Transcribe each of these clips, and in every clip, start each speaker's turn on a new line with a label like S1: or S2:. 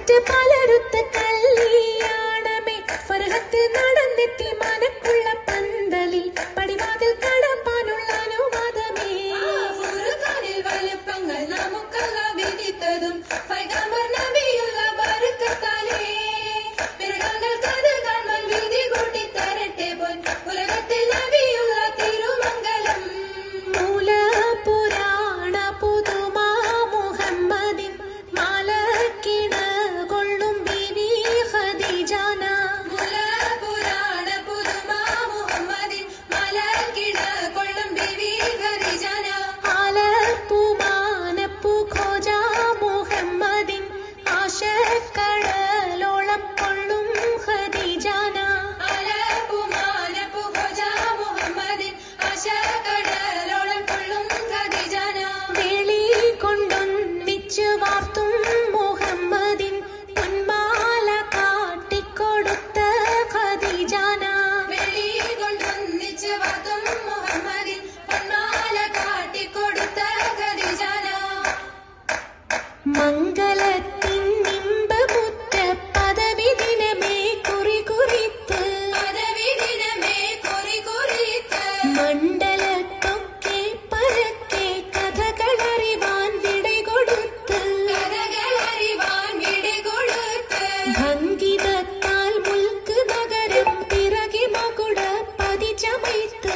S1: മറ്റ് പലരുത്ത കല്യാണമേ ഫർഹത്ത് നടന്നെത്തി മനക്കുള്ള പന്തലിൽ പടിവാതിൽ കടപ്പാനുള്ള അനുവാദമേ വലുപ്പങ്ങൾ നമുക്കല്ല വിധിത്തതും പൈഗംബർ നബിയുള്ള ബർക്കത്താലേ പിറകൾ കഥകൾ വിധി കൂട്ടി തരട്ടെ പോൽ ഉലകത്തിൽ നബിയുള്ള തിരുമംഗലം മൂല പുരാണ പുതുമാ മുഹമ്മദിൻ മാലക്കിണ കൊള്ളും ബീവി ഖദീജാന മൂല പുരാണ പുതുമാ മുഹമ്മദിൻ മാലക്കിണ കൊള്ളും ബീവി ഖദീജാന ആലപ്പുമാനപ്പു ഖോജ മുഹമ്മദിൻ ആശക്കടലോളം കൊള്ളും ഖദീജാന ആലപ്പുമാനപ്പു ഖോജ മുഹമ്മദിൻ ആശക്കടലോളം കൊള്ളും ഖദീജാന വേളി കൊണ്ടൊന്നിച്ചു വാർത്തും മുഹമ്മദിൻ പൊന്മാല കാട്ടിക്കൊടുത്ത ഖദീജാന വേളി കൊണ്ടൊന്നിച്ചു വാർത്തും മുഹമ്മദിൻ പൊന്മാല കാട്ടിക്കൊടുത്ത ഖദീജാന മംഗളത്തിൻ നിമ്പമുറ്റ പദവി ദിനമേ കുറികുറിത്ത് മണ്ഡലത്തൊക്കെ പരക്കെ കഥകളറിവാൻ വിടകൊടുത്ത് ഭംഗിതത്താൽ മുൽക്ക് നഗരം പിറകെ മകുട പതിചമൈത്ത്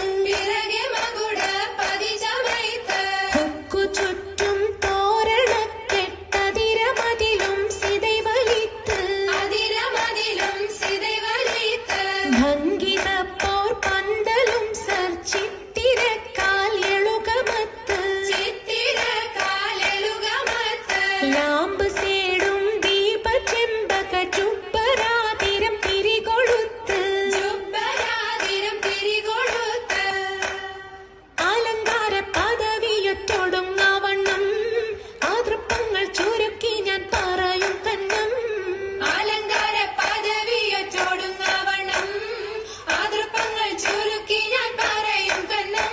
S1: കൊക്കു ചുറ്റും തോരണക്കെട്ടതിരമതിലും സിതൈവലിത്ത് ഭംഗിത പോർ പന്തലും സർ ചിത്തിരക്കാൽ എളുകമത്ത് ലാമ്പ് സേടും ദീപ ചെമ്പക ചുപ്പരാതിരം തിരികൊടുത്ത് അലങ്കാര പദവിയൊറ്റൊടുങ്ങാവണ്ണം ആതൃപ്പങ്ങൾ ചുരുക്കി ഞാൻ പറയും കന്നം അലങ്കാര പദവിയൊറ്റൊടുങ്ങാവണ്ണം ആതൃപ്പങ്ങൾ ചുരുക്കി ഞാൻ പറയും കന്നം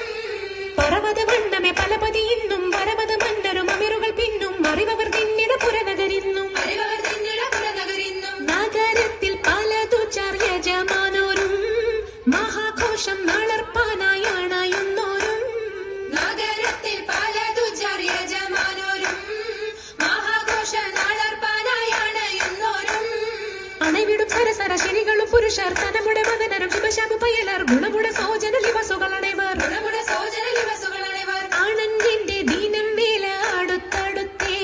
S1: പർവ്വത വണ്ണമേ പലപതി ഇന്നും വരവത് മന്നരും അമിറുകൾ പിന്നും അറിവർ തിന്നിട പുരനഗരിന്നും നഗരത്തിൽ പലതു ചർയജമാനോരും മഹാഘോഷം നളർപ്പാനായി അണയുന്നോരും നഗരത്തിൽ പലതു ചർയജമാനോരും മഹാഘോഷം നളർപ്പാനായി അണയുന്നോരും അണവിടും സരസര ശനികളും പുരുഷർ തനമുടെ മകനരും ശുഭശാപു പയലർ ഗുണമുട സോജന ലിവസുകളണൈവർ ആണന്റിന്റെ ദീനം വേല അടുത്തടുത്തേ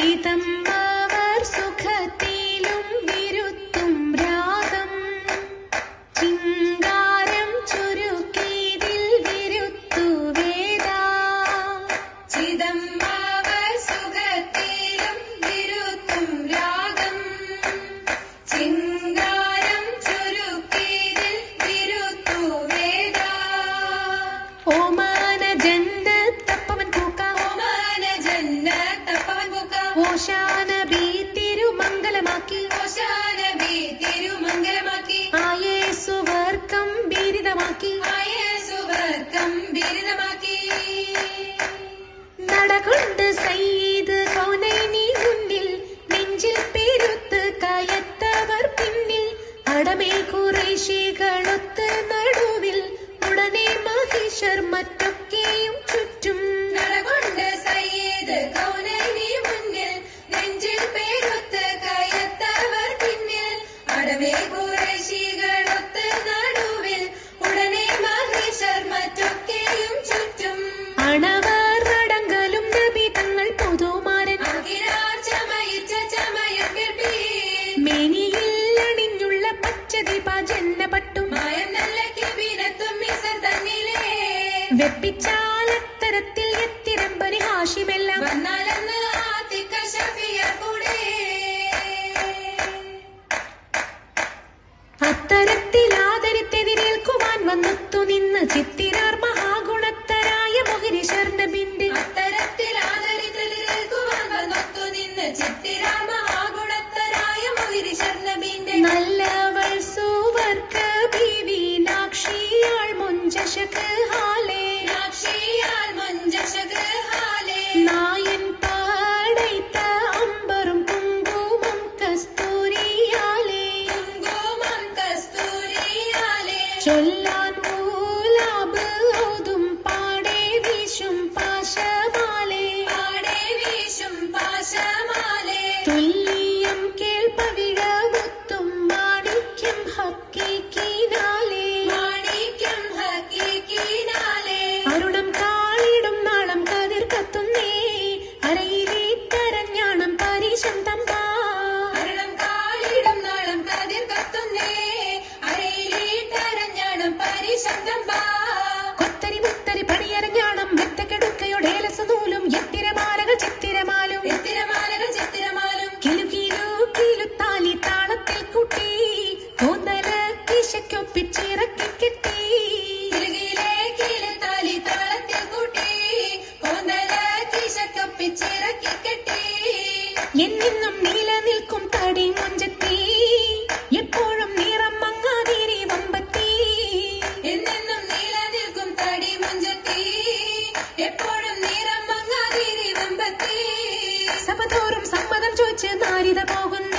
S1: ചിദംബവർ സുഖത്തിലും വിരുത്തും രാഗം ചിങ്കാരം ചുരുക്കിയതിൽ വിരുത്തു വേദ ചിദംബവർ സുഖത്തിലും വിരുത്തും രാഗം ചിങ്കാരം ചുരുക്കിയതിൽ വിരുത്തു വേദ ഓമാന ജന്നത്തപ്പവൻ പൂക്ക ഓമാന ജന്നത്തപ്പവൻ പൂക്ക ഓശാനബി തിരുമംഗലമാക്കി ഓശാനബി തിരുമംഗലമാക്കി ആയേസുവർക്കം ബിരുദമാക്കി ആയേസുവർക്കം ബിരുദമാക്കി നടകൊണ്ട് സയ്യിദ് കൗനൈനി മുന്നിൽ നെഞ്ചിൽ പെരുത്ത് കയത്തവർ പിന്നിൽ അടമേ ഖുറൈശികളൊത്ത് നടുവിൽ ഉടനെ മഹിഷർ മറ്റൊക്കെയും ചുറ്റും നടകൊണ്ട് സയ്യിദ് കൗനൈനി മുന്നിൽ നെഞ്ചിൽ പെരുത്ത് കയത്തവർ പിന്നിൽ അടമേ ഖുറൈശികളൊത്ത് നടുവിൽ ഉടനെ മഹിഷർ മറ്റൊക്കെയും ചുറ്റും അണവർ അടങ്കലും നബി തങ്ങൾ പുതുമാരൻ ചമയിച്ച ചമയം കേൾപ്പി മേനിയിൽ അണിഞ്ഞുള്ള പച്ചദീപ ജന്നപട്ടും മായം നല്ല കിബിനത്തും മിസർ തന്നിലേ വെപ്പിച്ചാൽ അത്തരത്തിൽ എത്തിരമ്പനി ഹാഷിമെല്ലാം വന്നാലെന്ന് ആത്തിക്ക ഷഫിയ കൂടെ അത്തരത്തിൽ ആദരിത്തെതിരേൽക്കുവാൻ വന്നൊത്തു നിന്ന് ചിത്തിരാർ മഹാഗുണത്തരായ മുഹരിഷർ നബിന്റെ അത്തരത്തിൽ ആദരിത്തെതിരേൽക്കുവാൻ വന്നൊത്തു നിന്ന് ചിത്തിരാർ മഹാഗുണത്തരായ മുഹരിഷർ നബിന്റെ നല്ലവൾ സുവർക്ക ബീവി നാക്ഷിയാൾ മുഞ്ചശക് ഹാലേ നാക്ഷിയാൾ മുഞ്ചശക് ഹാലേ നായൻ പാടൈത്ത അമ്പറും കുങ്കുമം കസ്തൂരിയാലേ കുങ്കുമം കസ്തൂരിയാലേ ചൊല്ലാൻ ഊലാബ് ഔതും പാടേ വീശും പാശമാലേ പാടേ വീശും പാശമാലേ തുല്യം കേൾപ്പവിഴമുത്തും മാണിക്യം ഹക്കീക്കിനാലേ മാണിക്യം ഹക്കീക്കിനാലേ അരുണം കാളിടും നാളം കതിർ കത്തുന്നേ അരയിലേ കരഞ്ഞാണം പരീശം തമ്പ അരുണം കാളിടും നാളം കതിർ കത്തുന്നേ അരയിലേ കരഞ്ഞാണം പരീശം തമ്പ കൊത്തരി മുത്തരി പണിയരഞ്ഞാണം മെത്തക്കെടുക്കയോടേലസനൂലും എത്തിരമാലകൾ ചിത്തിരമാലും എത്തിരമാലകൾ ചിത്തിരമാലും കിലുകിലു കിലുത്താലി താളത്തിൽ കൂട്ടി കൂന്തല കിശയ്ക്കൊപ്പിച്ചിറക്കി കെട്ടി കിലുകിലെ കിലുത്താലി താളത്തിൽ കൂട്ടി കൂന്തല കിശയ്ക്കൊപ്പിച്ചിറക്കി കെട്ടി എന്നെന്നും നിലനിൽക്കും തടി മുഞ്ചത്തി എപ്പോഴും നിറം മങ്ങാതിരി വമ്പത്തി എന്നെന്നും നിലനിൽക്കും തടി മുഞ്ചത്തി എപ്പോഴും നിറം മങ്ങാതിരി വമ്പത്തി സഭതോറും സമ്മതം ചോദിച്ച് നാരിത പോകുന്നു